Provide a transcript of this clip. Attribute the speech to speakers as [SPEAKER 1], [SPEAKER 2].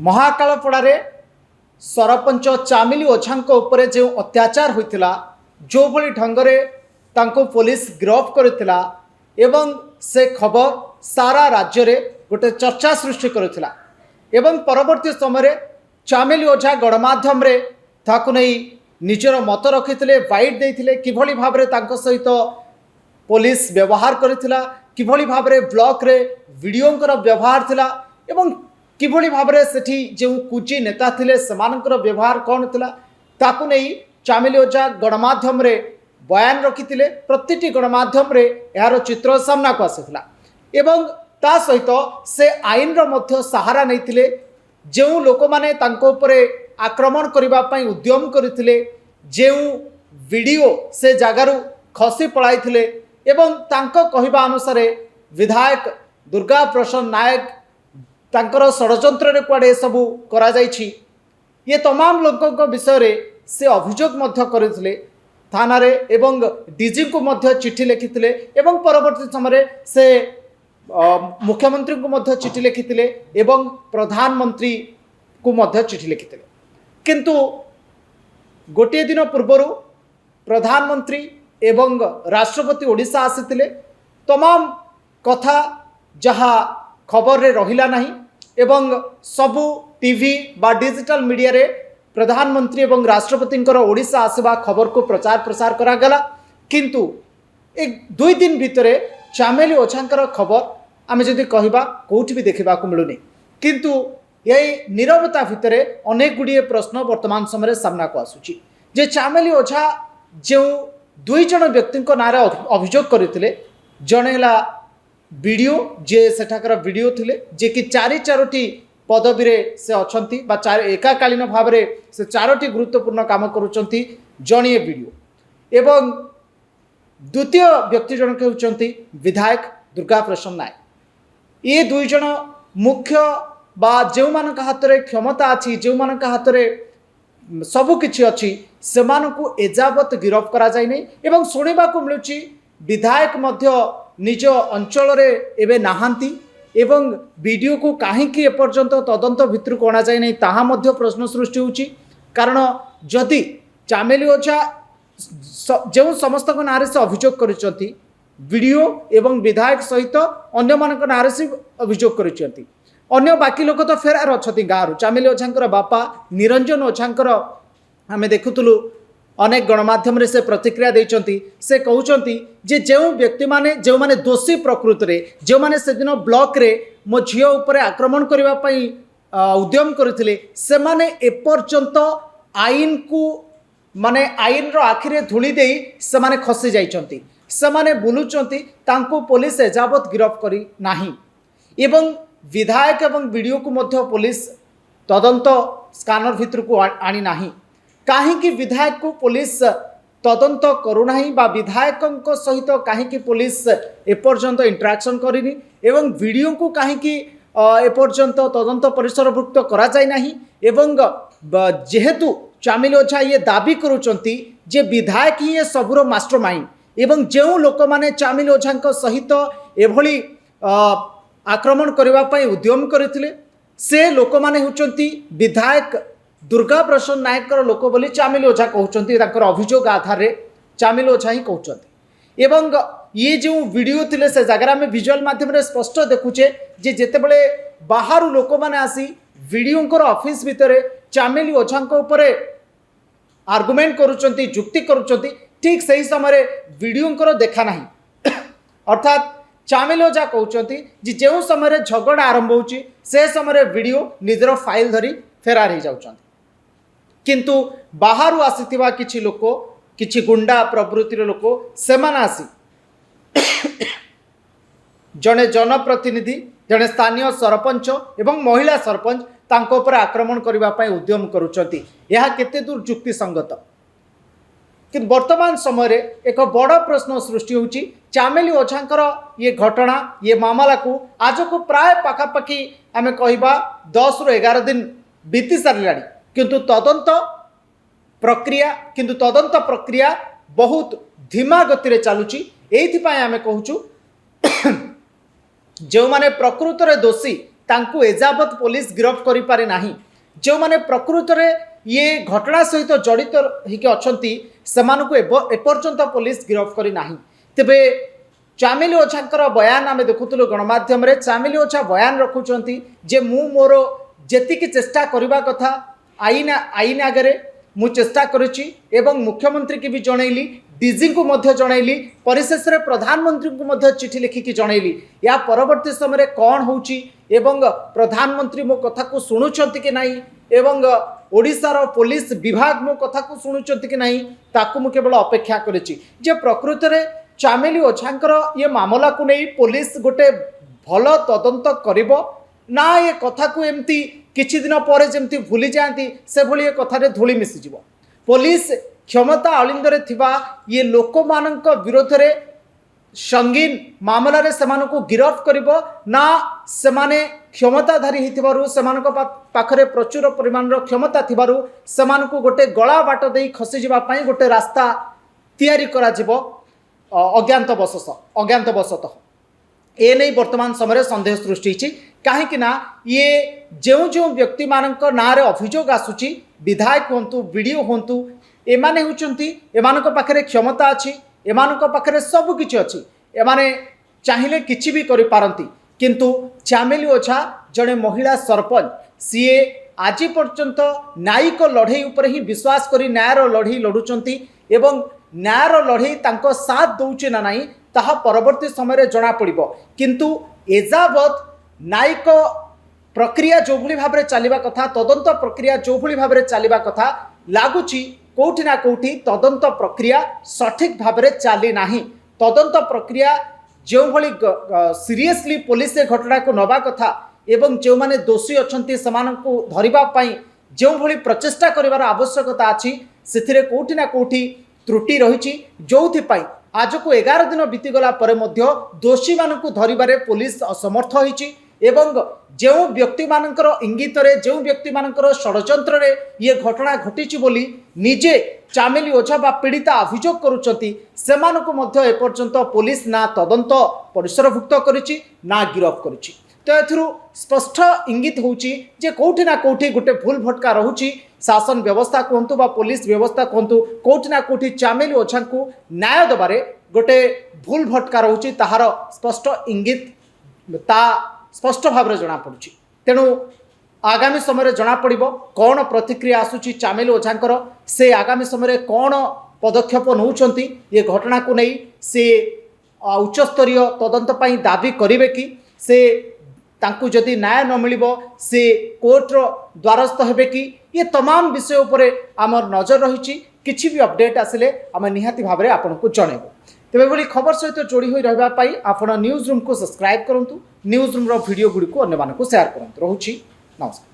[SPEAKER 1] महाकालपड़ारे सरपंच चामिली ओझा उपरे जो अत्याचार होता जो भली ढंगरे तांको पुलिस गिरफ करथिला एवं से खबर सारा राज्य रे गोटे चर्चा सृष्टि करथिला एवं परवर्ती समय चामिली ओझा गणमाध्यम रे ताकु नहीं निजर मत रखिथिले बाइट देथिले किभली भाबरे तांको सहित पुलिस व्यवहार करथिला किभली भाबरे ब्लॉक रे वीडियोंकर व्यवहार थिला एवं किभली भाबरे सेठी जो कुची नेता थिले समानकर व्यवहार कौन थिला ताकु नहीं चामिली ओझा गणमाध्यम रे बयान रखिथिले प्रतिटी गणमाध्यम रे यार चित्र सामना को आसिथिला एवं ता सहित से आईन रो मध्य सहारा नैथिले जो लोक माने तांको उपरे आक्रमण करबा पई उद्यम करथिले जो वीडियो से जगारू खसी पळाइथिले एवं तांको कहिबा अनुसार विधायक दुर्गा प्रसाद नायक तांकर षड्यंत्र रे कुआडे सबू करा जायछि ये तमाम लोकक विषय रे से अभियोग मध्य करथिले थाना रे एवं डीजी को मध्य चिट्ठी लिखिथिले एवं परवर्ती समय से मुख्यमंत्री को मध्य चिट्ठी लिखिथिले एवं प्रधानमंत्री को मध्य चिट्ठी लिखिथिले किंतु गोटे दिन पूर्व प्रधानमंत्री एवं राष्ट्रपति ओडिशा आसीथिले तमाम कथा जहाँ खबर रे रहिला नहीं एवं सबू टीवी बा डिजिटल मीडिया रे प्रधानमंत्री एवं राष्ट्रपति ओडिशा आसवा खबर को प्रचार प्रसार करागला किंतु एक दुई दिन भितर चामिली ओझांकर खबर आमे जदि कहबा कोठी भी देखा मिलूनी किंतु यही नीरवता भितर अनेक गुड़िए प्रश्न वर्तमान समय सामना को आसुची जे चामिली ओझा जो दुई जन व्यक्ति नारे अभियोग करते जड़े वीडियो जे सेठाकर वीडियो थिले जे कि चारोटी पदवी रे से अछंती बा एकाकालीन भाव में से चारोटी गुरुत्वपूर्ण काम करुचंती जणिए वीडियो एवं द्वितीय व्यक्ति जनक होचंती विधायक दुर्गा प्रसाद नायक ये दुई जन मुख्य बा जो मान हाथ में क्षमता अच्छी जो मान हाथ में सबु किछि अच्छी से एजावत गिरफ करा जाय नै एवं सुनिबा को मिलुची विधायक मध्य निज अंचल रे एबे नाहांती एवं वीडियो को कहीं एपर्यंत तदंत भितर को अणा जाए नहीं ताहा मध्य प्रश्न सृष्टि होची कारण जदि चामिली ओझा जो समस्त नारे से अभियोग करिसंती वीडियो एवं विधायक सहित अन्य मानक नारे से अभियोग करिसंती अन्य बाकी लोक तो फेरार अछंती गाँव चामिली ओझांकर बापा निरंजन ओझांकर आमे देखुतलु अनेक गणमाध्यम रे से प्रतिक्रिया देइचंती से कहउचंती जे जो व्यक्ति माने जो माने दोषी प्रकृति रे जो माने से दिन ब्लॉक रे मो झियो ऊपर आक्रमण करबा पई उद्यम करथिले से माने एपर्यंत आईन को माने आईन रो आखिरे धूली देई से माने खसी जाइचंती से माने बुलुचंती तांको पुलिस एजावत गिरफ करी नाही एवं विधायक एवं वीडियो को मध्य पुलिस तदंत स्कानर भितर को आनी नाही कहीं विधायक को पुलिस तदंत करूना बा विधायक सहित कहीं पुलिस एपर्यंत इंटराक्शन करनी एवं वीडियो को कहीं एपर्यंत तदंत परिसरभुक्त करा जाय नाही एवं जेहेतु चामिली ओझा ये दाबी करुचंती जे विधायक ही ये सबुर मास्टरमाइंड एवं जो लोक माने चामिली ओझा सहित एभली आक्रमण करबा पई उद्यम करथिले से लोक माने होचंती विधायक दुर्गा प्रसाद नायक लोक बोली चामिली ओझा कहउचंती ताकर अभियोग आधार रे चामिली ओझा ही कहउचंती एवं ये जो वीडियो थिले से जगह में विजुअल माध्यम रे स्पष्ट देखुचे जे जेतेबेले बाहर लोक माने आसी वीडियो ऑफिस भितर चामिली ओझा ऊपर आर्गुमेंट करुचंती जुक्ति करुचंती ठीक सही समय वीडियो देखा नहीं अर्थात चामिली ओझा कहउचंती जे जो समय झगड़ा आरंभ होची से समय वीडियो निजर फाइल धरी फेरार हो जाउचंती किंतु बाहर आसीथिबा किछि लोक किछि गुंडा प्रवृत्तिर लोक सेमान आसी जड़े जनप्रतिनिधि जड़े स्थानीय सरपंच एवं महिला सरपंच तांको पर आक्रमण करबा पई उद्यम करुचंती यह केते दूर युक्ति संगत कि वर्तमान समय एक बड़ प्रश्न सृष्टि होची चामिली ओझांकर ये घटना ये मामला को आज को प्राय पाखापाखि आम कहबा 10 रु 11 दिन बीती साराणी किंतु तदंत प्रक्रिया बहुत धीमा गति रे चलुची एथि आम कहूँ जो माने प्रकृत रे दोषी तांकु एजावत पुलिस गिरफ्त करि पारि नाही। जो माने प्रकृत रे ये घटना सहित जड़ित होके अछंती सेमानकु एपर्यंत पुलिस गिरफ्त करि नाही। तेबे चामिली ओझांकर बयान आमे देखुतलु गणमाध्यम रे। चामिली ओझा बयान रखुचंती जे मु मोर जेतिकी चेष्टा करबा कथा आईन आगे मु चेष्टा करुच्ची एवं मुख्यमंत्री की भी जनइली, डीजी को मध्य जनइली, परिशेष रे प्रधानमंत्री को मध्य चिठी लिखिकी जनइली। या परवर्ती समय कौन होउची एवं प्रधानमंत्री मो कथा को शुणुचंती कि नहीं एवं ओडिशार पुलिस विभाग मो कथा को शुणुचंती कि नहीं ताकू मु केवल अपेक्षा करिछि जे प्रकृत रे चामिली ओझांकर ये मामला को नहीं पुलिस गोटे भल तदंत करिवो ना ये कथा को एमती किछि दिन पर जमती भूली जाती से भली कथारे धूली मिसीज। पुलिस क्षमता अलिंदरे थिबा ये लोक मानक विरोध रे संगीन मामला रे सेमानको गिरफ्त करिवो ना सेमाने क्षमताधारी हिथिबारु सेमानको पाखरे प्रचुर परिमाण क्षमता थिबारु सेमानको गोटे गला बाट देई खसी जिबा पई गोटे रास्ता तैयारी करा जिवो अज्ञातवशतः ए नहीं वर्तमान समय संदेह सृष्टि होती। कहीं ये जो जो व्यक्ति मानक ना रे अभियोग आसुची विधायक हूँ वीडियो हूँ एमाने होचंती एमानक पाखरे क्षमता अच्छी एमानक पाखरे सब किछि अच्छी एमाने चाहिले किछि भी करि पारंती। किंतु चामिली ओझा जड़े महिला सरपंच सीए आज पर्यंत न्यायिक लड़ई उपर ही विश्वास करी न्यायर लड़ई लड़ुचंती एवं न्यायर लड़ई तांको साथ दउचे ना नहीं ताहा परवर्ती समय जना पड़िबो। किंतु एजावत न्यायिक प्रक्रिया जो भली भाव में चलवा कथा तदंत प्रक्रिया जो भली भाव में चलवा कथा लगुच कोठी ना कोठी तदंत प्रक्रिया सठिक भाव में चली नाही। तदंत प्रक्रिया जो भली सीरियसली पुलिस ए घटना को नवा कथा एवं जो माने दोषी अछंती समानंकु धरिबा पई जो भली प्रचेष्टा करिवार आवश्यकता अछि सेथिरे कोठी ना कोठी त्रुटि रहिछि जोथि पई आज को 11 दिन बीतीगला पर मध्य दोषी मानक धरिबारे पुलिस असमर्थ होइछि एवं जो व्यक्ति मानकर इंगित रे जो व्यक्ति मानकर षड्यंत्र रे ये घटना घटिछि बोली निजे चामिली ओझा बा पीड़िता अभियोग करुचंती सेमानकु मध्य एपर्यंत पुलिस ना तदंत परिसरभुक्त करिछि ना गिरफ्त करिछि। तो एथिरु स्पष्ट इंगित होउछि जे कोठी ना कोठी गोटे भूल भटका रहुछि शासन व्यवस्था कहतु बा पुलिस व्यवस्था कहतु कोठी ना कोठी चामिली ओझा को न्याय देबारे गोटे भूल भटका रहुछि ताहार स्पष्ट इंगित ता स्पष्ट भाव में जना पड़ुछि। तेणु आगामी समय जना पड़िबो कौन प्रतिक्रिया आसुछि चामिली ओझांकर से आगामी समय कौन पदक्षेप नौचंती ये घटना को नहीं से उच्चस्तरीय तदंत पई दाबी करिवे कि से तांकु जदि न्याय न मिलिबो से कोर्टर द्वारस्थ हेबे कि ये तमाम विषय उपरे आमर नजर रही। किछि भी अपडेट आसिले आम निहाती भाव में आपको जनइबू। तेबे भली खबर सहित जोड़ी होई रहबा पई आपण न्यूज रूम को सब्सक्राइब करंतु। न्यूज रूम रो वीडियो गुडी को अन्य मानकु शेयर करंतु। रहुछि नमस्कार।